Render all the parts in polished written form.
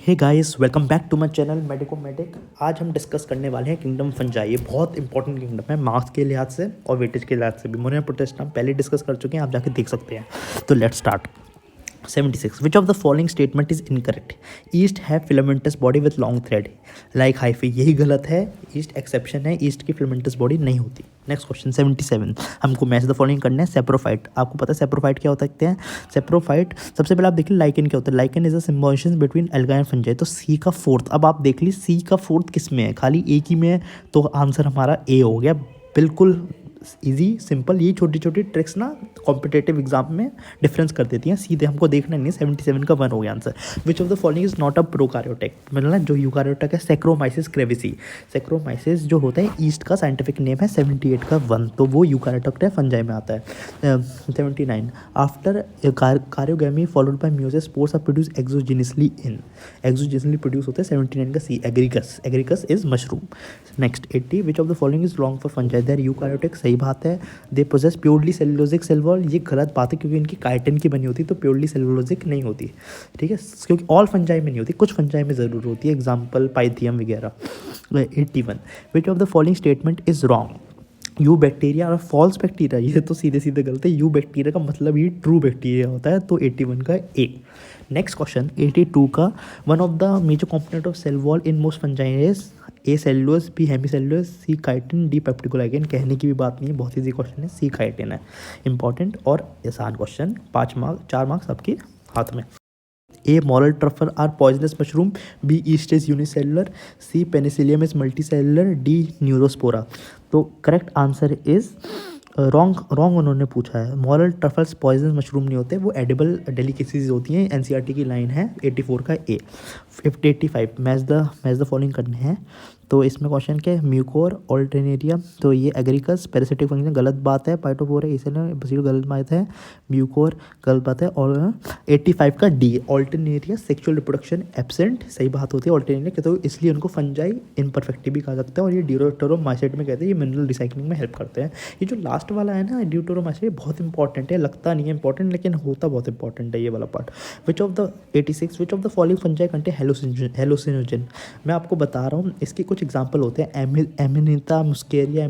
Hey guys, welcome back to my channel medico medic. आज हम discuss करने वाले हैं किंगडम फंजाई। ये बहुत इंपॉर्टेंट किंगडम है मार्क्स के लिहाज से और वेटेज के लिहाज से भी। मोनेरा प्रोटेस्टा हम पहले डिस्कस कर चुके हैं, आप जाके देख सकते हैं। तो let's start. 76 which of the following statement is incorrect? Yeast है filamentous body with long thread like hyphae, यही गलत है। ईस्ट एक्सेप्शन है, ईस्ट की फिलामेंटस बॉडी नहीं होती। नेक्स्ट क्वेश्चन 77, हमको मैच द फॉलोइंग करना है। सेप्रोफाइट, आपको पता है सेप्रोफाइट क्या होता है? सेप्रोफाइट सबसे पहले आप देखिए लाइकेन क्या होता है। Lichen is a symbiosis between alga and fungi. तो सी का फोर्थ, अब आप देख ली सी का फोर्थ किस में है, खाली एक ही में है, तो आंसर हमारा ए हो गया। बिल्कुल इजी सिंपल, ये छोटी छोटी ट्रिक्स ना कॉम्पिटेटिव एग्जाम में डिफरेंस कर देती हैं। सीधे हमको देखना नहीं। 77 का 1 हो गया answer. Which of the following is not a prokaryotic, मतलब ना जो यूकार्योटिक है सैक्रोमाइसिस क्रेविसी। सैक्रोमाइसिस जो होता है ईस्ट का साइंटिफिक नेम है। 78 का 1, तो वो यूकार्योटिक है, फंजाई में आता है। 79, after karyogamy followed by meiosis spores are produced exogenously in. Exogenously produce होते हैं। 79 का C, Agaricus. Agaricus is mushroom. Next 80, which of the following is wrong for fungi? They're eukaryotic, सही बात है। They possess purely cellulosic cell wall, ये गलत बात है क्योंकि इनकी काइटिन की बनी होती है, तो प्योरली सेलुलोजिक नहीं होती। ठीक है, क्योंकि ऑल फंजाई में नहीं होती, कुछ फंजाई में ज़रूर होती है, एग्जाम्पल पाइथियम वगैरह। 81, विच of the following statement is wrong? You bacteria और फॉल्स बैक्टीरिया, ये तो सीधे सीधे गलत है। यू बैक्टीरिया का मतलब ही ट्रू बैक्टीरिया होता है, तो 81 का ए। नेक्स्ट क्वेश्चन 82 का, one of the major component of cell wall in most fungi is A cellulose, B hemicellulose, C chitin, D peptidoglycan. कहने की भी बात नहीं है, बहुत ईजी क्वेश्चन है, सी काइटिन है। इंपॉर्टेंट और आसान क्वेश्चन, 5 मार्क्स 4 मार्क्स आपके हाथ में। A morel truffle are poisonous mushroom, B yeast is unicellular, C penicillium is multicellular, D neurospora. तो करेक्ट आंसर इज रॉन्ग उन्होंने पूछा है। मॉरल ट्रफल्स पॉइजनस मशरूम नहीं होते, वो एडिबल डेलिकेसीज होती हैं। एनसीईआरटी की लाइन है। 84 का ए। 85, मैच द फॉलोइंग करने हैं। तो इसमें क्वेश्चन क्या है? म्यूकोर, ऑल्टरनेरिया, तो ये एग्रीकस, पैरासिटिक फंक्शन गलत बात है। पाइटोफोरा इसलिए बसीड गलत बात है। म्यूकोर गलत बात है। और 85 का D, Alternaria sexual reproduction absent, सही बात होती है ऑल्टरनेरिया के, तो इसलिए उनको फंजाई इनपरफेक्टिव भी कहा जाता है। और ये ड्यूटेरोमाइसीट में कहते हैं, ये मिनरल रिसाइकलिंग में हेल्प करते हैं। ये जो लास्ट वाला है ना ड्यूटेरोमाइसीट, बहुत इंपॉर्टेंट है, लगता नहीं है इंपॉर्टेंट लेकिन होता बहुत इंपॉर्टेंट है ये वाला part. Which of the 86, which of the following fungi contain hallucinogen? मैं आपको बता रहा हूँ, इसके कुछ एग्जाम्पल होते हैं। एमिनिटा मुस्केरिया,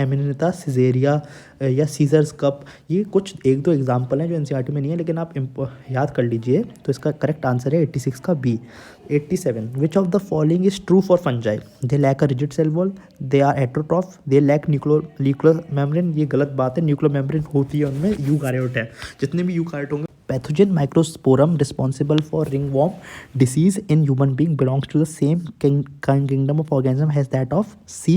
एमिनिटा सिजेरिया या सीजर्स कप। ये कुछ 1-2 एग्जाम्पल हैं जो एनसीईआरटी में नहीं है, लेकिन आप याद कर लीजिए। तो इसका करेक्ट आंसर है 86 का B. 87, which of the following is true for fungi? They lack a rigid cell wall, they are heterotroph, they lack nuclear membrane. ये गलत बात है, न्यूक्लियर मेम्ब्रेन होती है उनमें। यूकार्योट है, जितने भी यूकार्योट होंगे। Pathogen microsporum responsible for ringworm disease in human being belongs to the same kingdom of organism has that of C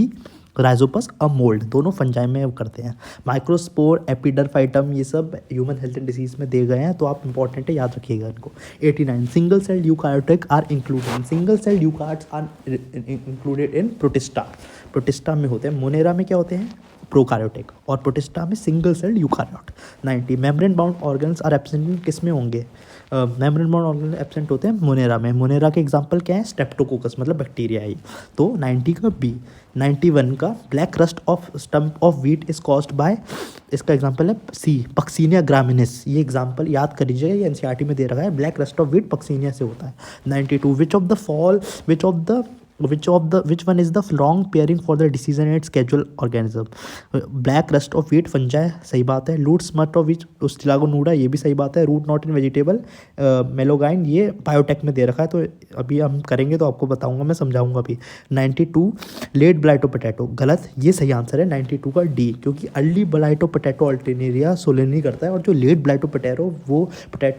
rhizopus a mould. दोनों फंजाई में करते हैं। माइक्रोस्पोर, एपिडरफाइटम, ये सब ह्यूमन हेल्थ एंड डिसीज में दे गए हैं, तो आप इंपॉर्टेंट है, याद रखिएगा इनको। 89, single cell eukaryotic are included, single cell eukaryotes are included in Protista. Protista में होते हैं। मोनेरा में क्या होते हैं? प्रोकार्योटिक, और प्रोटिस्टा में single cell eukaryote. 90, membrane bound organs are absent, किस में होंगे? मेम्ब्रेन बाउंड ऑर्गन एब्सेंट होते हैं मोनेरा में। मोनेरा के एग्जांपल क्या है? स्ट्रेप्टोकोकस, मतलब बैक्टीरिया है। तो 90 का बी। 91 का, black rust off stump of wheat is caused bye, इसका एग्जांपल है सी पक्सीनिया ग्रामिनिस। ये एग्जांपल याद कर लीजिएगा, ये एनसीईआरटी में दे रखा है। Black rust of wheat Puccinia से होता है। 92, which one is the wrong pairing for the disease and its schedule organism? Black rust of wheat fungi, सही बात है। लूट स्मट ऑफ विच उस्टिलागो नूडा, ये भी सही बात है। रूट नॉट इन वेजिटेबल, मेलोगाइन, ये बायोटेक में दे रखा है, तो अभी हम करेंगे तो आपको बताऊंगा, मैं समझाऊंगा अभी। 92, लेट ब्लाइटो पोटैटो, गलत, ये सही आंसर है 92 का डी, क्योंकि अर्ली ब्लाइटो पोटैटो अल्टरनेरिया सोलेनी करता है, और जो लेट ब्लाइटो पोटैटो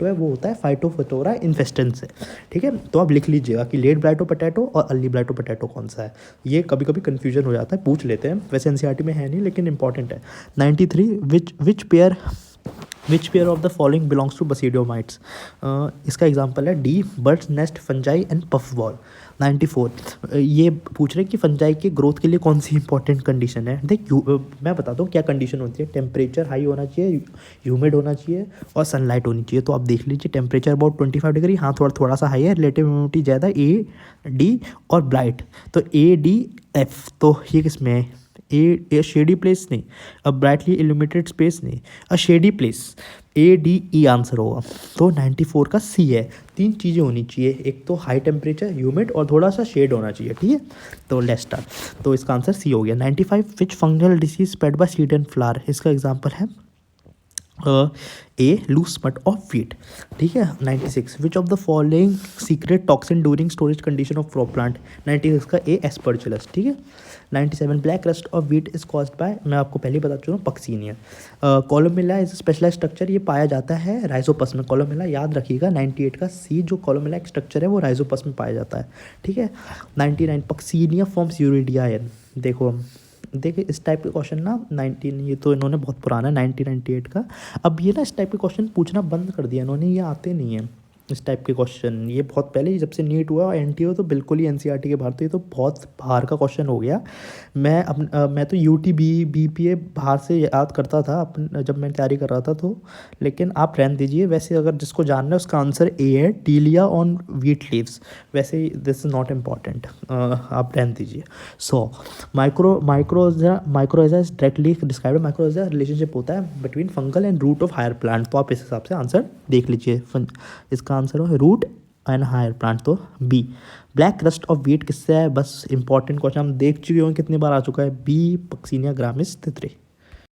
है वो होता है फाइटोफोटोरा इन्फेस्टेंस से। ठीक है, तो आप लिख लीजिएगा कि लेट ब्लाइटो पोटैटो और अर्ली ब्लाइटो पोटैटो कौन सा है। ये कभी कभी कन्फ्यूजन हो जाता है, पूछ लेते हैं, वैसे एनसीईआरटी में है नहीं लेकिन इंपॉर्टेंट है। 93, which pair of the following belongs to basidiomycetes? इसका एग्जांपल है D, birds nest fungi and puff ball. 94, ये पूछ रहे हैं कि फंजाई के ग्रोथ के लिए कौन सी इंपॉर्टेंट कंडीशन है। देख मैं बताता हूँ क्या कंडीशन होती है। टेम्परेचर हाई होना चाहिए, ह्यूमिड होना चाहिए, और सनलाइट होनी चाहिए। तो आप देख लीजिए, टेम्परेचर अबाउट 25 डिग्री, हाँ थोड़ा सा हाई है, रिलेटिव ह्यूमिडिटी ज़्यादा, ए डी, और ब्राइट, तो ए डी एफ। तो ये किस में है? ए शेडी प्लेस नहीं, अ ब्राइटली इल्यूमिनेटेड स्पेस नहीं, अ शेडी प्लेस। ADE आंसर होगा। तो 94 का C है। 3 चीज़ें होनी चाहिए, एक तो हाई टेम्परेचर, ह्यूमिड और थोड़ा सा शेड होना चाहिए, ठीक है। तो लेट्स स्टार्ट। तो इसका आंसर C हो गया। 95 which fungal disease spread by seed and flower, इसका एग्जांपल है A loose smut of wheat, ठीक है। 96 which of the following secrete toxin during storage condition of crop plant, 96 का ए एस्परजिलस, ठीक है। 97 black rust of wheat is caused by, मैं आपको पहले ही बता चुका हूँ, Puccinia. Columella is specialise structure, ये पाया जाता है राइजोपस में। कोलोमिला याद रखिएगा, 98 का सी जो कोलोमिला एक स्ट्रक्चर है वो राइजोपस में पाया जाता है, ठीक है। 99 पक्सीनिया फॉर्म्स यूरिडियाइन, देखिए इस टाइप के क्वेश्चन ना 19, ये तो इन्होंने बहुत पुराना है 1998 का। अब ये ना इस टाइप के क्वेश्चन पूछना बंद कर दिया इन्होंने, ये आते नहीं हैं इस टाइप के क्वेश्चन। ये बहुत पहले जब से नीट हुआ और NT हो तो बिल्कुल ही NCERT के बाहर, तो ये तो बहुत बाहर का क्वेश्चन हो गया। मैं तो UTB BPA बाहर से याद करता था जब मैं तैयारी कर रहा था तो, लेकिन आप रहने दीजिए। वैसे अगर जिसको जानना है उसका आंसर ए है, टीलिया ऑन व्हीट लीव्स। वैसे दिस इज़ नॉट इम्पॉर्टेंट, आप रहने दीजिए। So mycorrhiza is directly describe, mycorrhiza relationship होता है between fungal and root of higher plant. तो आप इस हिसाब से आंसर देख लीजिए, इसका आंसर है रूट एंड हायर प्लांट, तो B. Black rust of wheat किससे है, बस इंपॉर्टेंट क्वेश्चन हम देख चुके होंगे, कितनी बार आ चुका है, बी पक्सीनिया ग्रामिस तितरी।